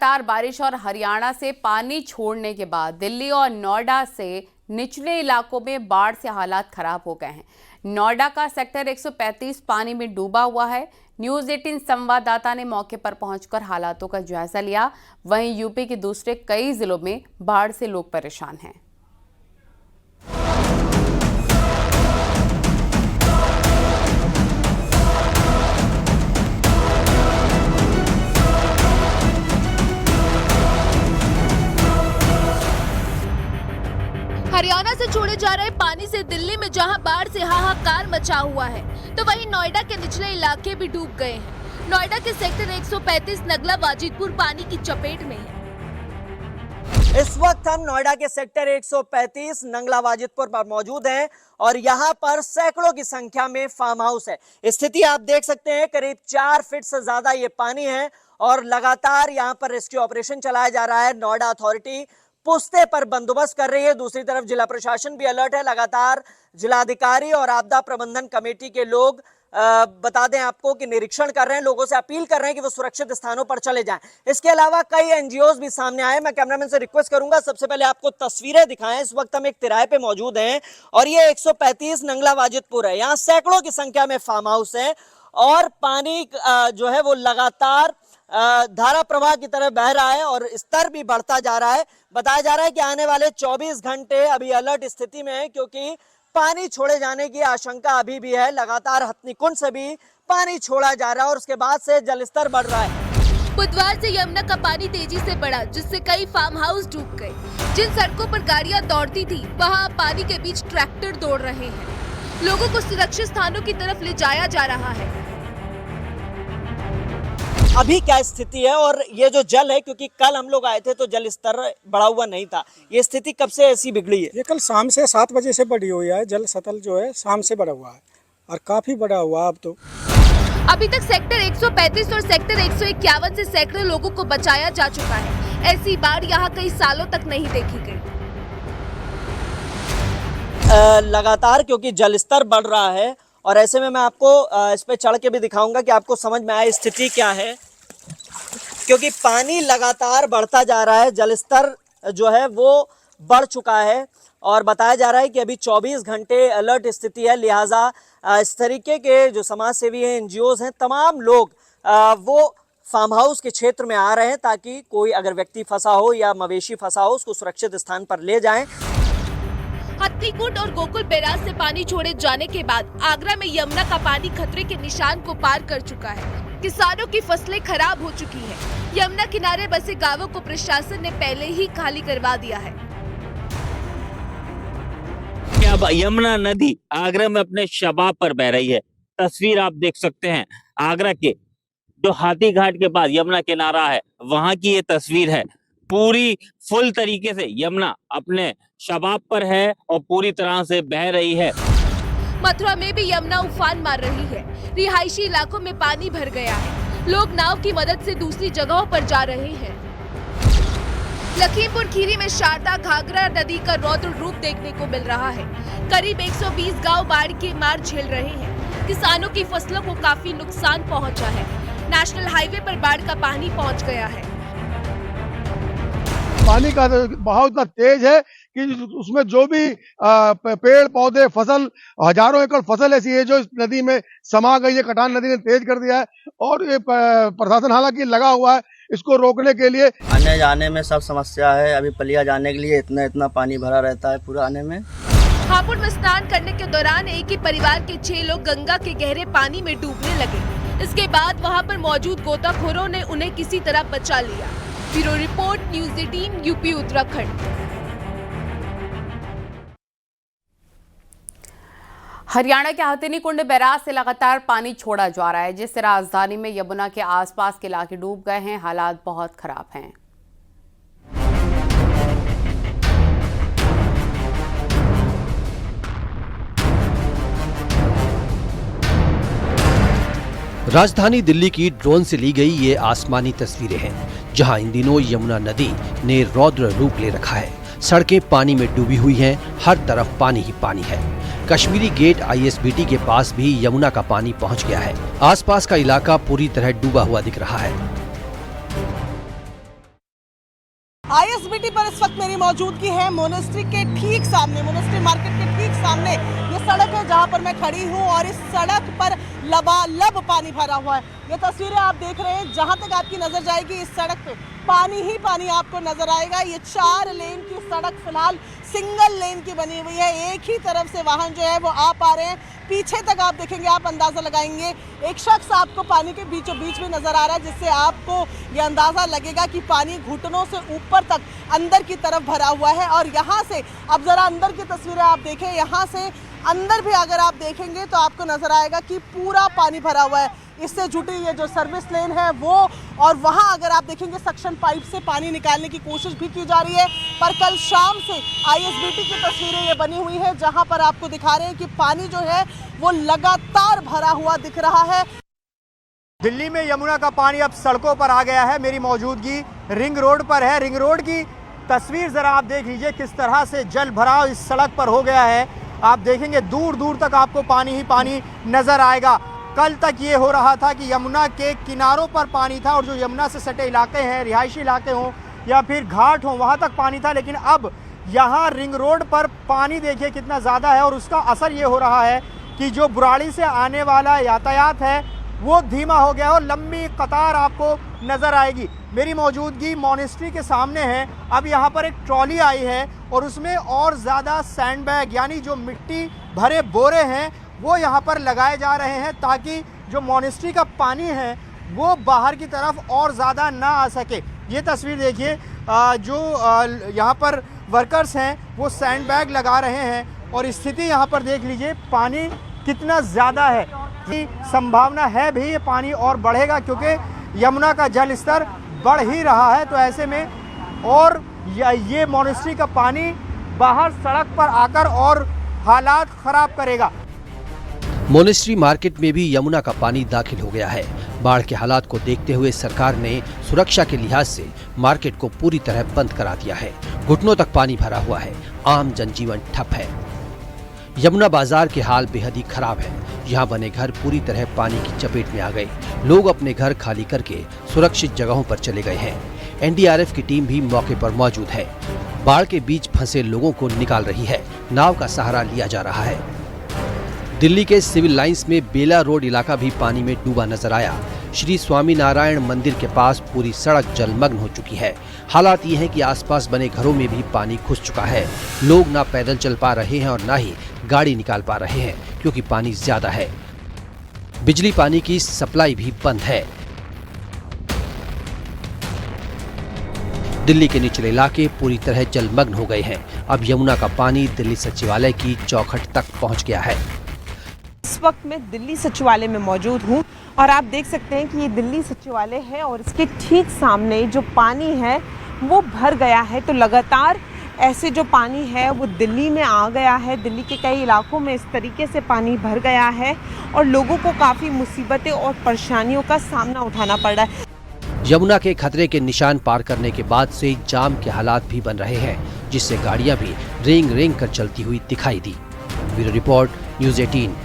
लगातार बारिश और हरियाणा से पानी छोड़ने के बाद दिल्ली और नोएडा से निचले इलाकों में बाढ़ से हालात खराब हो गए हैं। नोएडा का सेक्टर 135 पानी में डूबा हुआ है। न्यूज़ 18 संवाददाता ने मौके पर पहुंचकर हालातों का जायजा लिया। वहीं यूपी के दूसरे कई जिलों में बाढ़ से लोग परेशान हैं। हरियाणा से छोड़े जा रहे पानी से दिल्ली में जहां बाढ़ से हाहाकार मचा हुआ है, तो वहीं नोएडा के निचले इलाके भी डूब गए हैं। नोएडा के सेक्टर 135 नगला वाजिदपुर पानी की चपेट में है। इस वक्त हम नोएडा के सेक्टर 135 नंगला वाजिदपुर पर मौजूद हैं और यहाँ पर सैकड़ों की संख्या में फार्म हाउस है। स्थिति आप देख सकते हैं, करीब 4 फीट से ज्यादा ये पानी है और लगातार यहाँ पर रेस्क्यू ऑपरेशन चलाया जा रहा है। नोएडा अथॉरिटी पुश्ते पर बंदोबस्त कर रही है। दूसरी तरफ जिला प्रशासन भी अलर्ट है। लगातार जिलाधिकारी और आपदा प्रबंधन कमेटी के लोग बता दें आपको कि निरीक्षण कर रहे हैं, लोगों से अपील कर रहे हैं कि वो सुरक्षित स्थानों पर चले जाएं। इसके अलावा कई एनजीओज भी सामने आए। मैं कैमरामैन से रिक्वेस्ट करूंगा सबसे पहले आपको तस्वीरें दिखाएं। इस वक्त हम एक तिराहे पे मौजूद हैं और ये 135 नंगला वाजिदपुर है। यहाँ सैकड़ों की संख्या में फार्म हाउस है और पानी जो है वो लगातार धारा प्रवाह की तरह बह रहा है और स्तर भी बढ़ता जा रहा है। बताया जा रहा है कि आने वाले 24 घंटे अभी अलर्ट स्थिति में है, क्योंकि पानी छोड़े जाने की आशंका अभी भी है। लगातार हथनीकुंड से भी पानी छोड़ा जा रहा है और उसके बाद से जलस्तर बढ़ रहा है। बुधवार से यमुना का पानी तेजी से बढ़ा, जिससे कई फार्म हाउस डूब गए। जिन सड़कों पर गाड़ियां दौड़ती थी, वहां पानी के बीच ट्रैक्टर दौड़ रहे हैं। लोगों को सुरक्षित स्थानों की तरफ ले जाया जा रहा है। अभी क्या स्थिति है और ये जो जल है, क्योंकि कल हम लोग आए थे तो जल स्तर बढ़ा हुआ नहीं था, ये स्थिति कब से ऐसी बिगड़ी है? ये कल शाम से 7 बजे से बढ़ी हुई है। जल सतल जो है शाम से बढ़ा हुआ है और काफी बढ़ा हुआ अब तो। अभी तक सेक्टर 135 और सेक्टर 151 से सैकड़ों लोगों को बचाया जा चुका है। ऐसी बाढ़ यहाँ कई सालों तक नहीं देखी गई। लगातार क्योंकि जलस्तर बढ़ रहा है और ऐसे में मैं आपको इस पे चढ़ के भी दिखाऊंगा कि आपको समझ में आए स्थिति क्या है, क्योंकि पानी लगातार बढ़ता जा रहा है। जलस्तर जो है वो बढ़ चुका है और बताया जा रहा है कि अभी 24 घंटे अलर्ट स्थिति है। लिहाजा इस तरीके के जो समाज सेवी हैं, एनजीओज हैं, तमाम लोग वो फार्म हाउस के क्षेत्र में आ रहे हैं ताकि कोई अगर व्यक्ति फंसा हो या मवेशी फंसा हो उसको सुरक्षित स्थान पर ले जाएं। हथनीकुंड और गोकुल बैराज से पानी छोड़े जाने के बाद आगरा में यमुना का पानी खतरे के निशान को पार कर चुका है। किसानों की फसलें खराब हो चुकी हैं। यमुना किनारे बसे गांवों को प्रशासन ने पहले ही खाली करवा दिया है। अब यमुना नदी आगरा में अपने शबाब पर बह रही है। तस्वीर आप देख सकते हैं, आगरा के जो हाथी घाट के पास यमुना किनारा है वहां की ये तस्वीर है। पूरी फुल तरीके से यमुना अपने शबाब पर है और पूरी तरह से बह रही है। मथुरा में भी यमुना उफान मार रही है। रिहायशी इलाकों में पानी भर गया है। लोग नाव की मदद से दूसरी जगहों पर जा रहे हैं। लखीमपुर खीरी में शारदा घाघरा नदी का रौद्र रूप देखने को मिल रहा है। करीब 120 गांव बाढ़ की मार झेल रहे हैं। किसानों की फसलों को काफी नुकसान पहुंचा है। नेशनल हाईवे पर बाढ़ का पानी पहुंच गया है। पानी का बहाव इतना तेज है कि उसमें जो भी पेड़ पौधे फसल, हजारों एकड़ फसल ऐसी है जो इस नदी में समा गई है। कटान नदी ने तेज कर दिया है और ये प्रशासन हालांकि लगा हुआ है इसको रोकने के लिए। आने जाने में सब समस्या है। अभी पलिया जाने के लिए इतना पानी भरा रहता है पूरा आने में। हापुड़ में स्नान करने के दौरान एक ही परिवार के 6 लोग गंगा के गहरे पानी में डूबने लगे। इसके बाद वहां पर मौजूद गोताखोरों ने उन्हें किसी तरह बचा लिया। Bureau report, news 18 UP Uttarakhand. Haryana के हथनीकुंड बैराज से लगातार पानी छोड़ा जा रहा है, जिससे राजधानी में यमुना के आसपास के इलाके डूब गए हैं। हालात बहुत खराब हैं। राजधानी दिल्ली की ड्रोन से ली गई ये आसमानी तस्वीरें हैं, जहां इन दिनों यमुना नदी ने रौद्र रूप ले रखा है। सड़कें पानी में डूबी हुई हैं, हर तरफ पानी ही पानी है। कश्मीरी गेट ISBT के पास भी यमुना का पानी पहुंच गया है। आसपास का इलाका पूरी तरह डूबा हुआ दिख रहा है। आईएसबीटी पर इस वक्त मेरी मौजूदगी है मोनेस्ट्री के ठीक सामने, मोनेस्ट्री मार्केट के ठीक सामने ये सड़क है जहां पर मैं खड़ी हूं और इस सड़क पर लबालब पानी भरा हुआ है। ये तस्वीरें आप देख रहे हैं, जहां तक आपकी नजर जाएगी इस सड़क पे पानी ही पानी आपको नजर आएगा। ये 4 लेन की सड़क फिलहाल सिंगल लेन की बनी हुई है, एक ही तरफ से वाहन जो है वो आ पा रहे हैं। पीछे तक आप देखेंगे, आप अंदाजा लगाएंगे, एक शख्स आपको पानी के बीचों बीच में नजर आ रहा है, जिससे आपको ये अंदाजा लगेगा कि पानी घुटनों से ऊपर तक अंदर की तरफ भरा हुआ है। और यहाँ से अब जरा अंदर की तस्वीरें आप देखें, यहाँ से अंदर भी अगर आप देखेंगे तो आपको नजर आएगा कि पूरा पानी भरा हुआ है। इससे जुटी ये जो सर्विस लेन है वो, और वहाँ अगर आप देखेंगे सक्शन पाइप से पानी निकालने की कोशिश भी की जा रही है। पर कल शाम से आईएसबीटी की तस्वीरें ये बनी हुई है, जहाँ पर आपको दिखा रहे हैं कि पानी जो है वो लगातार भरा हुआ दिख रहा है। दिल्ली में यमुना का पानी अब सड़कों पर आ गया है। मेरी मौजूदगी रिंग रोड पर है। रिंग रोड की तस्वीर जरा आप देख लीजिए, किस तरह से जल भराव इस सड़क पर हो गया है। आप देखेंगे दूर दूर तक आपको पानी ही पानी नजर आएगा। कल तक ये हो रहा था कि यमुना के किनारों पर पानी था और जो यमुना से सटे इलाके हैं, रिहायशी इलाके हों या फिर घाट हों, वहाँ तक पानी था। लेकिन अब यहाँ रिंग रोड पर पानी देखिए कितना ज़्यादा है और उसका असर ये हो रहा है कि जो बुराड़ी से आने वाला यातायात है वो धीमा हो गया और लंबी कतार आपको नज़र आएगी। मेरी मौजूदगी मोनेस्ट्री के सामने है। अब यहाँ पर एक ट्रॉली आई है और उसमें और ज़्यादा सैंडबैग यानी जो मिट्टी भरे बोरे हैं वो यहाँ पर लगाए जा रहे हैं, ताकि जो मोनेस्ट्री का पानी है वो बाहर की तरफ और ज़्यादा ना आ सके। ये तस्वीर देखिए, जो यहाँ पर वर्कर्स हैं वो सैंडबैग लगा रहे हैं और स्थिति यहाँ पर देख लीजिए, पानी कितना ज़्यादा है कि संभावना है भी ये पानी और बढ़ेगा, क्योंकि यमुना का जल स्तर बढ़ ही रहा है। तो ऐसे में और ये मोनेस्ट्री का पानी बाहर सड़क पर आकर और हालात ख़राब करेगा। मोनेस्ट्री मार्केट में भी यमुना का पानी दाखिल हो गया है। बाढ़ के हालात को देखते हुए सरकार ने सुरक्षा के लिहाज से मार्केट को पूरी तरह बंद करा दिया है। घुटनों तक पानी भरा हुआ है, आम जनजीवन ठप है। यमुना बाजार के हाल बेहद ही खराब है। यहाँ बने घर पूरी तरह पानी की चपेट में आ गए। लोग अपने घर खाली करके सुरक्षित जगहों पर चले गए हैं। एनडीआरएफ की टीम भी मौके पर मौजूद है। बाढ़ के बीच फंसे लोगों को निकाल रही है। नाव का सहारा लिया जा रहा है। दिल्ली के सिविल लाइंस में बेला रोड इलाका भी पानी में डूबा नजर आया। श्री स्वामीनारायण मंदिर के पास पूरी सड़क जलमग्न हो चुकी है। हालात ये हैं कि आसपास बने घरों में भी पानी घुस चुका है। लोग ना पैदल चल पा रहे हैं और ना ही गाड़ी निकाल पा रहे हैं, क्योंकि पानी ज्यादा है। बिजली पानी की सप्लाई भी बंद है। दिल्ली के निचले इलाके पूरी तरह जलमग्न हो गए हैं। अब यमुना का पानी दिल्ली सचिवालय की चौखट तक पहुंच गया है। इस वक्त मैं दिल्ली सचिवालय में मौजूद हूं और आप देख सकते हैं कि ये दिल्ली सचिवालय है और इसके ठीक सामने जो पानी है वो भर गया है। तो लगातार ऐसे जो पानी है वो दिल्ली में आ गया है। दिल्ली के कई इलाकों में इस तरीके से पानी भर गया है और लोगों को काफ़ी मुसीबतें और परेशानियों का सामना उठाना पड़ रहा है। यमुना के खतरे के निशान पार करने के बाद से जाम के हालात भी बन रहे हैं, जिससे गाड़ियां भी रेंग रेंग कर चलती हुई दिखाई दी। Bureau report, news 18।